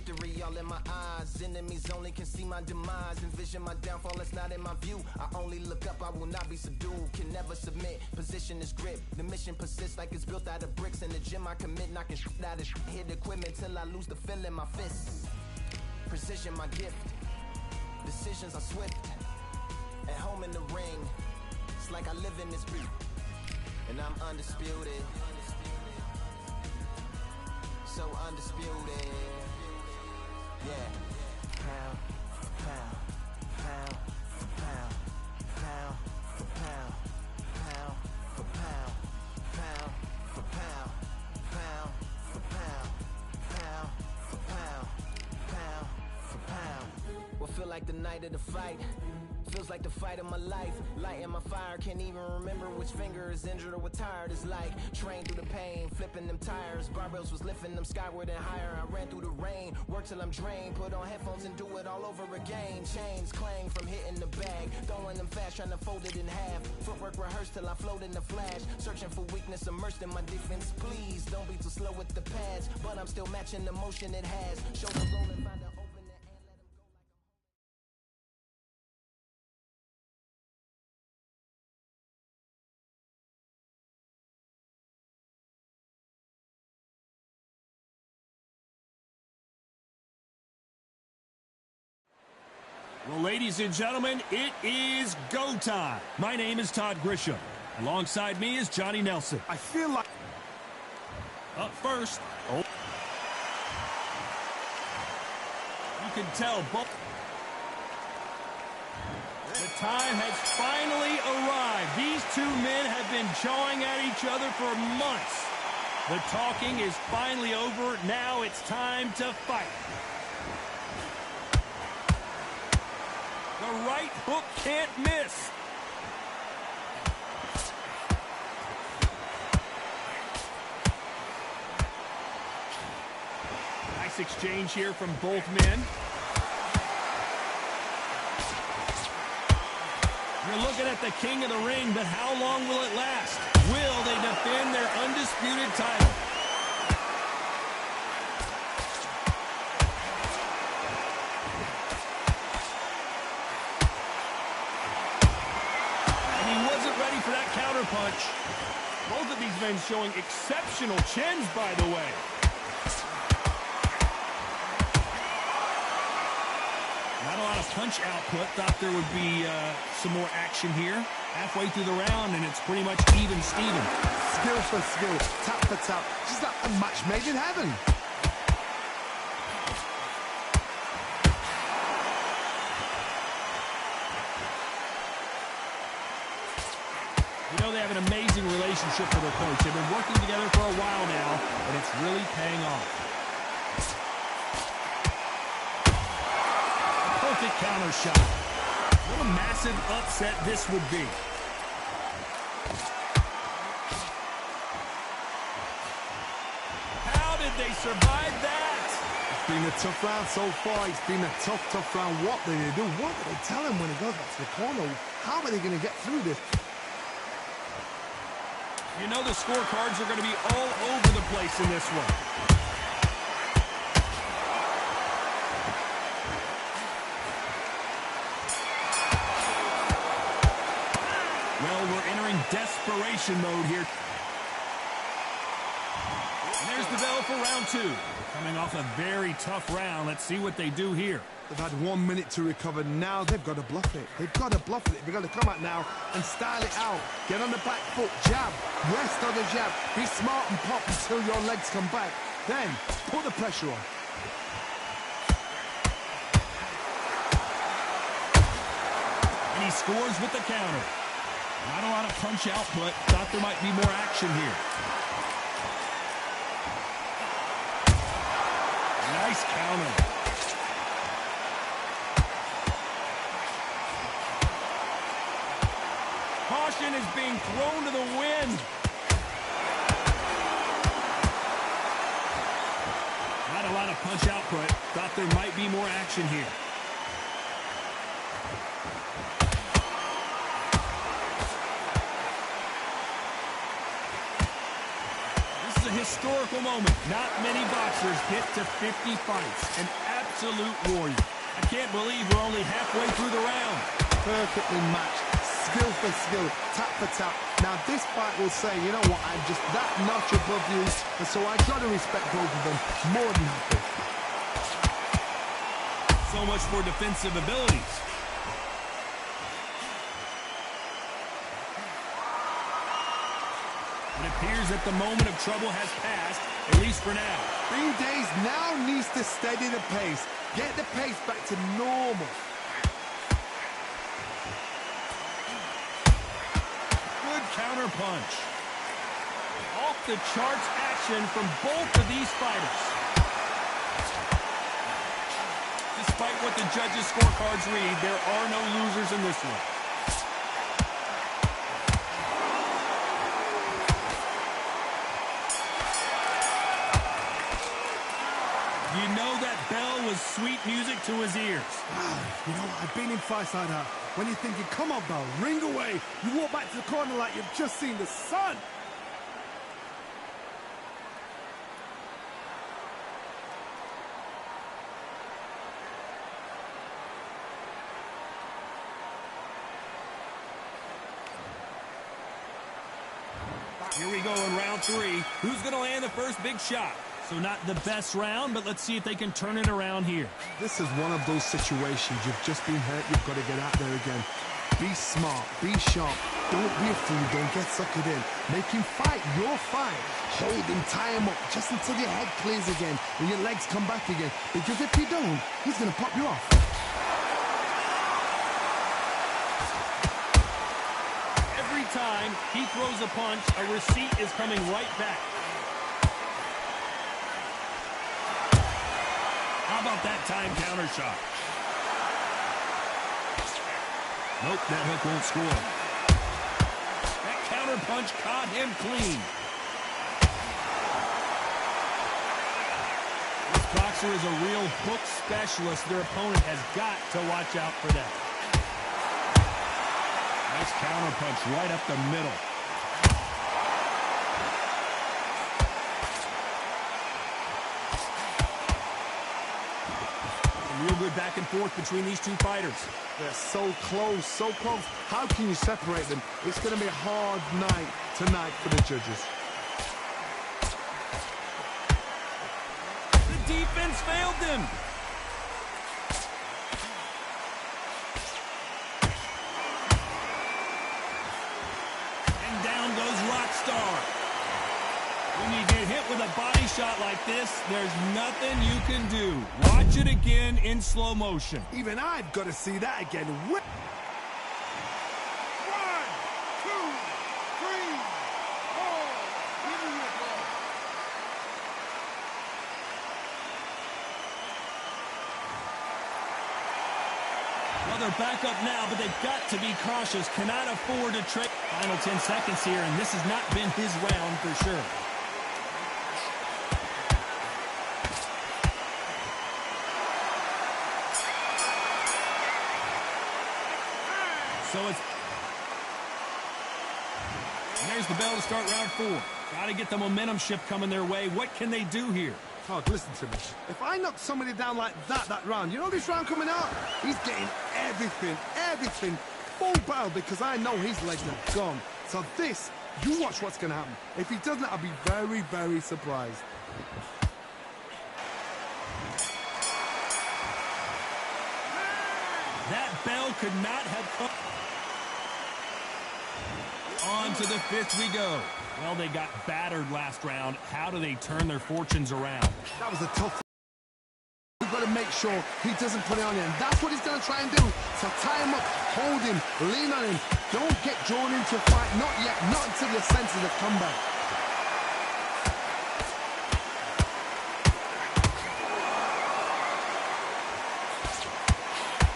victory all in my eyes. Enemies only can see my demise. Envision my downfall, it's not in my view. I only look up, I will not be subdued. Can never submit, position is grip. The mission persists like it's built out of bricks. In the gym I commit, knocking shit out of shit. Hit equipment till I lose the feel in my fists. Precision my gift. Decisions are swift. At home in the ring, it's like I live in this beat. And I'm undisputed. So undisputed. Yeah. Pound for pound, pound for pound, pound for pound, pound for pound, pound for pound, pound for pound, pound for pound, pound for pound. What feel like the night of the fight? Feels like the fight of my life. Lighting my fire, can't even remember which finger is injured or what tired is like. Train through the pain, flipping them tires. Barbells was lifting them skyward and higher. I ran through the rain, work till I'm drained. Put on headphones and do it all over again. Chains clang from hitting the bag. Throwing them fast, trying to fold it in half. Footwork rehearsed till I float in the flash. Searching for weakness, immersed in my defense. Please, don't be too slow with the pads. But I'm still matching the motion it has. Shoulder rolling, find a open it and let him go like a... Well, ladies and gentlemen, it is go time. My name is Todd Grisham. Alongside me is Johnny Nelson. I feel like... Up first, you can tell both. The time has finally arrived. These two men have been jawing at each other for months. The talking is finally over. Now it's time to fight. The right hook can't miss. Nice exchange here from both men. You're looking at the king of the ring, but how long will it last? Will they defend their undisputed title? For that counter punch. Both of these men showing exceptional chins, by the way. Not a lot of punch output. Thought there would be some more action here. Halfway through the round, and it's pretty much even Steven. Skill for skill, tap for tap. Just like a match made in heaven. You know, they have an amazing relationship with their coach. They've been working together for a while now, and it's really paying off. A perfect counter shot. What a massive upset this would be. How did they survive that? It's been a tough round so far. It's been a tough round. What do they do? What do they tell him when he goes back to the corner? How are they going to get through this? You know the scorecards are going to be all over the place in this one. Well, we're entering desperation mode here. And there's the bell for round two. Coming off a very tough round. Let's see what they do here. They've had 1 minute to recover. Now they've got to bluff it. They've got to bluff it. They've got to come out now and style it out. Get on the back foot, jab, rest on the jab. Be smart and pop until your legs come back. Then put the pressure on. And he scores with the counter. Not a lot of punch output. Thought there might be more action here. Nice counter. Caution is being thrown to the wind. Not a lot of punch output. Thought there might be more action here. This is a historical moment. Not many boxers get to 50 fights. An absolute warrior. I can't believe we're only halfway through the round. Perfectly matched, skill for skill, tap for tap. Now this fight will say, you know what, I'm just that notch above you, and so I got to respect both of them more than happy. So much for defensive abilities. It appears that the moment of trouble has passed, at least for now. Green Days now needs to steady the pace, get the pace back to normal. Good counter punch. Off the charts action from both of these fighters. Despite what the judges' scorecards read, there are no losers in this one. You know that bell was sweet music to his ears. You know, I've been in fights like that. When you're thinking, come on, bell, ring away. You walk back to the corner like you've just seen the sun. Here we go in round 3. Who's going to land the first big shot? So not the best round, but let's see if they can turn it around here. This is one of those situations. You've just been hurt. You've got to get out there again. Be smart. Be sharp. Don't be a fool. Don't get suckered in. Make him fight your fight. Hold him, tie him up, just until your head clears again and your legs come back again. Because if you don't, he's going to pop you off. Every time he throws a punch, a receipt is coming right back. How about that time counter shot? Nope, that hook won't score. That counter punch caught him clean. This boxer is a real hook specialist. Their opponent has got to watch out for that. Nice counter punch right up the middle. Real good back and forth between these two fighters. They're so close, so close. How can you separate them? It's going to be a hard night tonight for the judges. The defense failed them. And down goes Rockstar. When you get hit with a body shot like this, there's nothing you can do. Watch it again in slow motion. Even I've got to see that again. 1, 2, 3, 4. Give me your ball. Well, they're back up now, but they've got to be cautious. Cannot afford to trick. Final 10 seconds here, and this has not been his round for sure. So it's... And there's the bell to start round 4. Got to get the momentum shift coming their way. What can they do here? Todd, listen to me. If I knock somebody down like that round, you know this round coming out? He's getting everything, full battle, because I know his legs are gone. So this, you watch what's going to happen. If he doesn't, I'll be very, very surprised. That bell could not have come. On to the 5th we go. Well, they got battered last round. How do they turn their fortunes around? That was a tough. You've got to make sure he doesn't put it on you, and that's what he's going to try and do. So tie him up, hold him, lean on him. Don't get drawn into a fight. Not yet. Not until your senses have come back.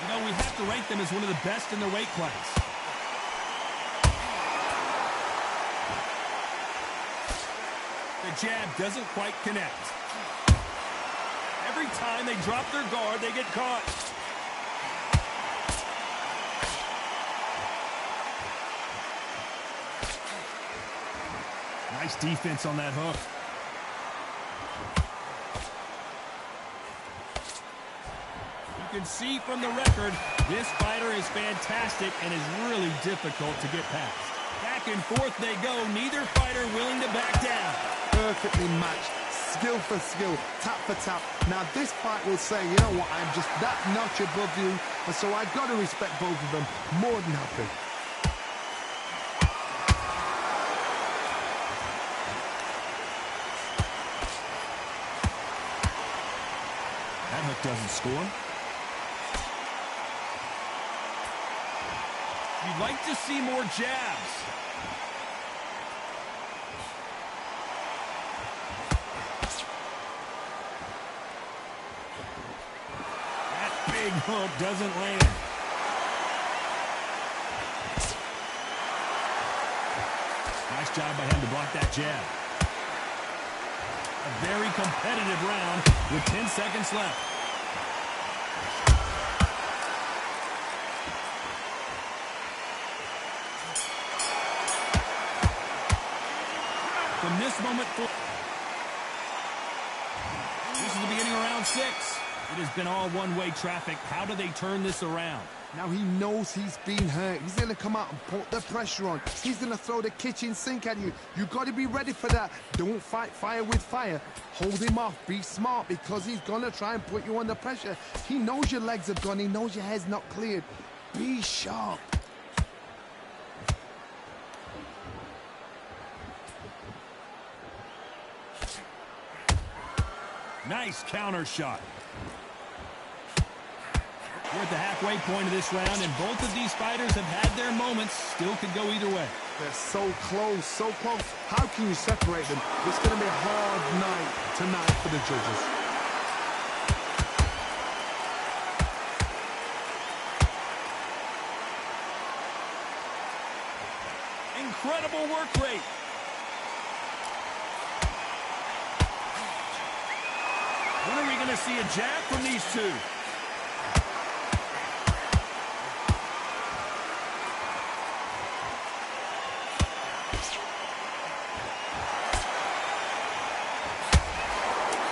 You know, we have to rank them as one of the best in their weight class. The jab doesn't quite connect. Every time they drop their guard, they get caught. Nice defense on that hook. can see from the record, this fighter is fantastic and is really difficult to get past. Back and forth they go, neither fighter willing to back down. Perfectly matched, skill for skill, tap for tap. Now this fight will say, you know what, I'm just that notch above you, and so I've got to respect both of them more than happy. That hook doesn't score. You'd like to see more jabs. That big hook doesn't land. Nice job by him to block that jab. A very competitive round with 10 seconds left. From this moment forward, this is the beginning of round 6. It has been all one-way traffic. How do they turn this around? Now he knows he's been hurt. He's going to come out and put the pressure on. He's going to throw the kitchen sink at you. You've got to be ready for that. Don't fight fire with fire. Hold him off. Be smart, because he's going to try and put you under pressure. He knows your legs have gone. He knows your head's not cleared. Be sharp. Nice counter shot. We're at the halfway point of this round, and both of these fighters have had their moments. Still could go either way. They're so close, so close. How can you separate them? It's going to be a hard night tonight for the judges. Incredible work rate. When are we going to see a jab from these two?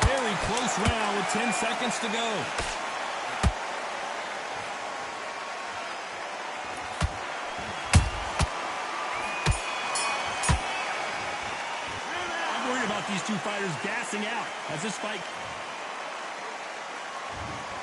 Very close round with 10 seconds to go. I'm worried about these two fighters gassing out as this fight...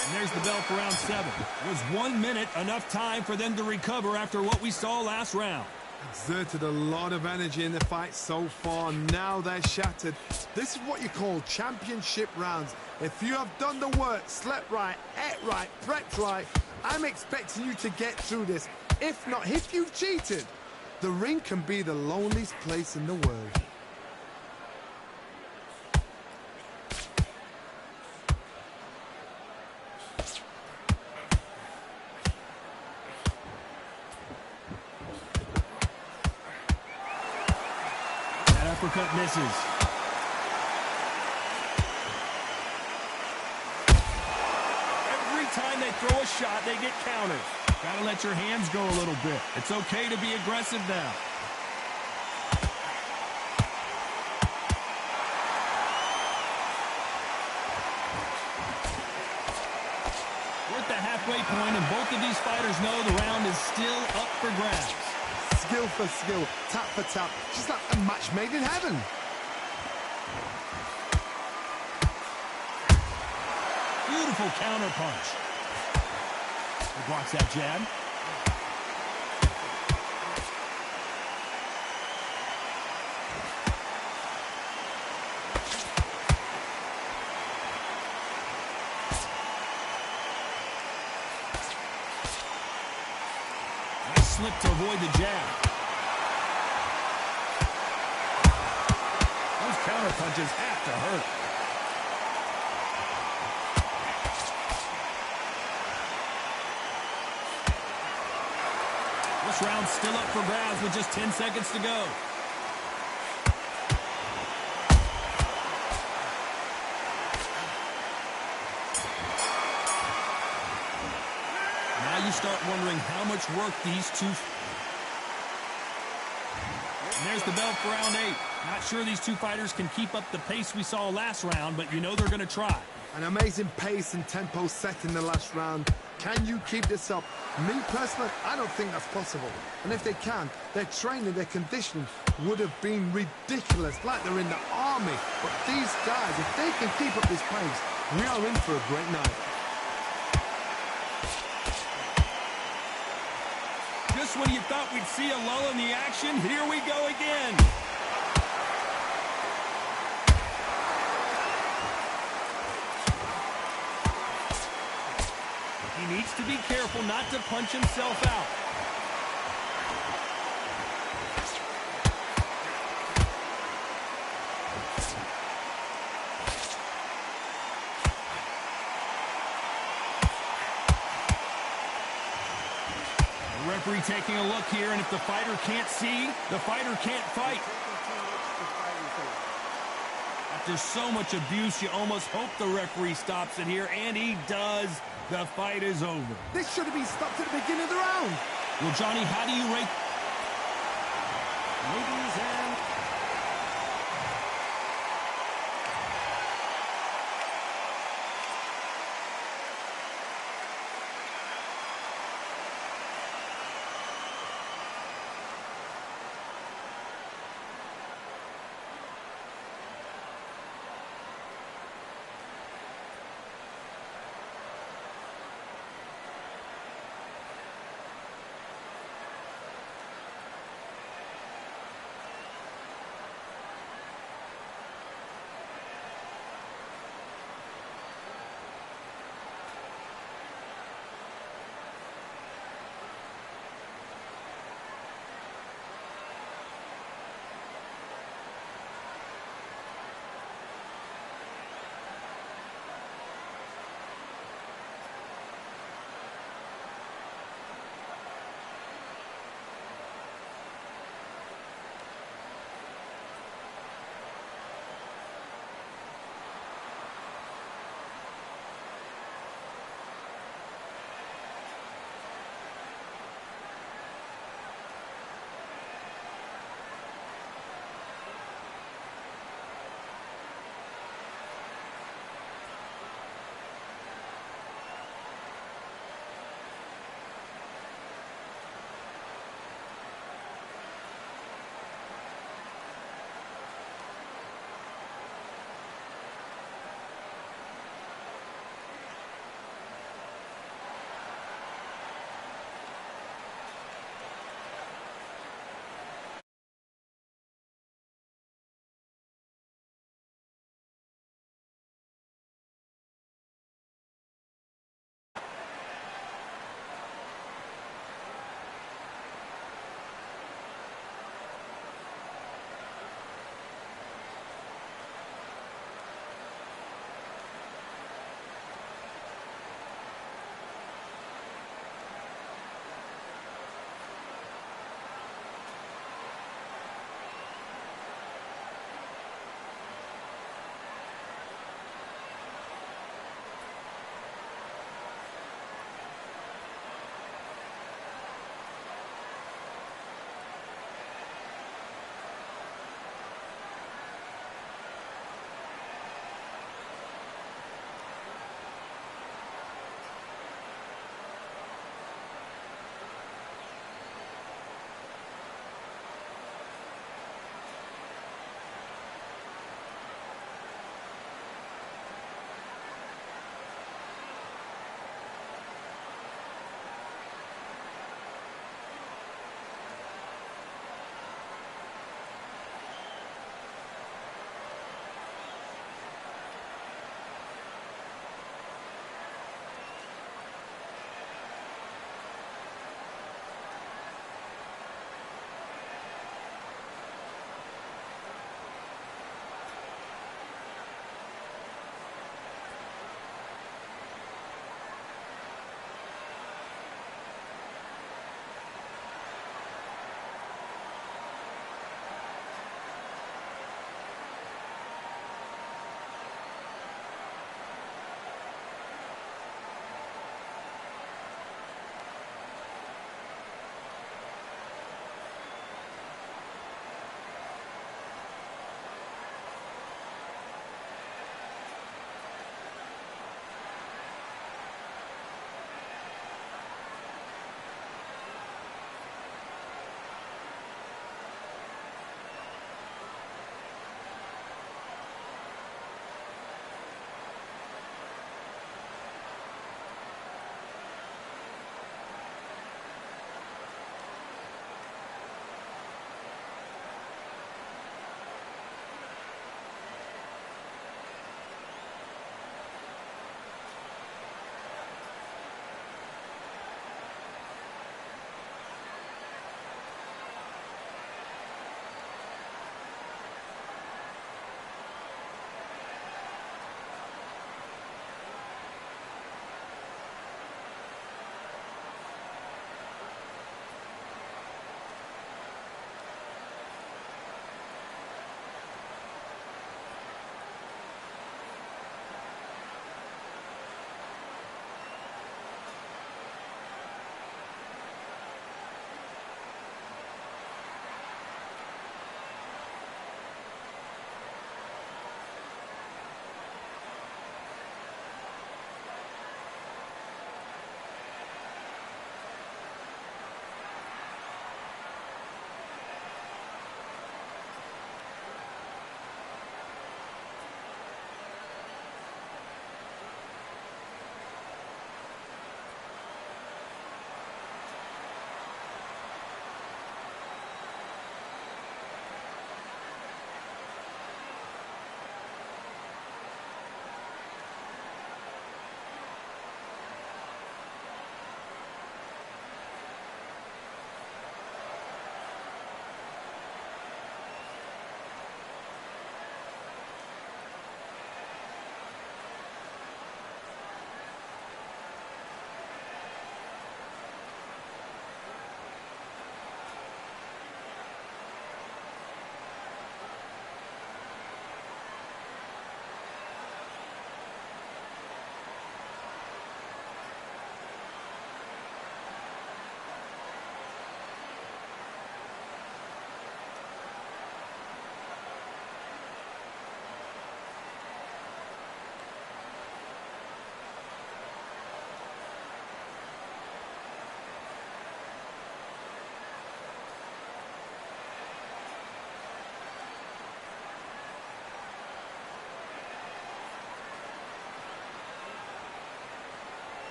And there's the bell for round 7. Was 1 minute enough time for them to recover after what we saw last round? Exerted a lot of energy in the fight so far. Now they're shattered. This is what you call championship rounds. If you have done the work, slept right, ate right, prepped right, I'm expecting you to get through this. If not, if you've cheated, the ring can be the loneliest place in the world. Uppercut misses. Every time they throw a shot, they get countered. Gotta let your hands go a little bit. It's okay to be aggressive now. We're at the halfway point, and both of these fighters know the round is still up for grabs. Skill for skill, tap for tap, just like a match made in heaven. Beautiful counter punch. He blocks that jab. Nice slip to avoid the jab. Those counter punches have to hurt. This round's still up for grabs with just 10 seconds to go. Now you start wondering how much work these two... And there's the bell for round 8. Not sure these two fighters can keep up the pace we saw last round, but you know they're going to try. An amazing pace and tempo set in the last round. Can you keep this up? Me personally, I don't think that's possible. And if they can, their training, their conditioning would have been ridiculous, like they're in the army. But these guys, if they can keep up this pace, we are in for a great night. Just when you thought we'd see a lull in the action, here we go again. He needs to be careful not to punch himself out. The referee taking a look here, and if the fighter can't see, the fighter can't fight. After so much abuse, you almost hope the referee stops it here, and he does. The fight is over. This should have been stopped at the beginning of the round. Well, Johnny, how do you rate... Ladies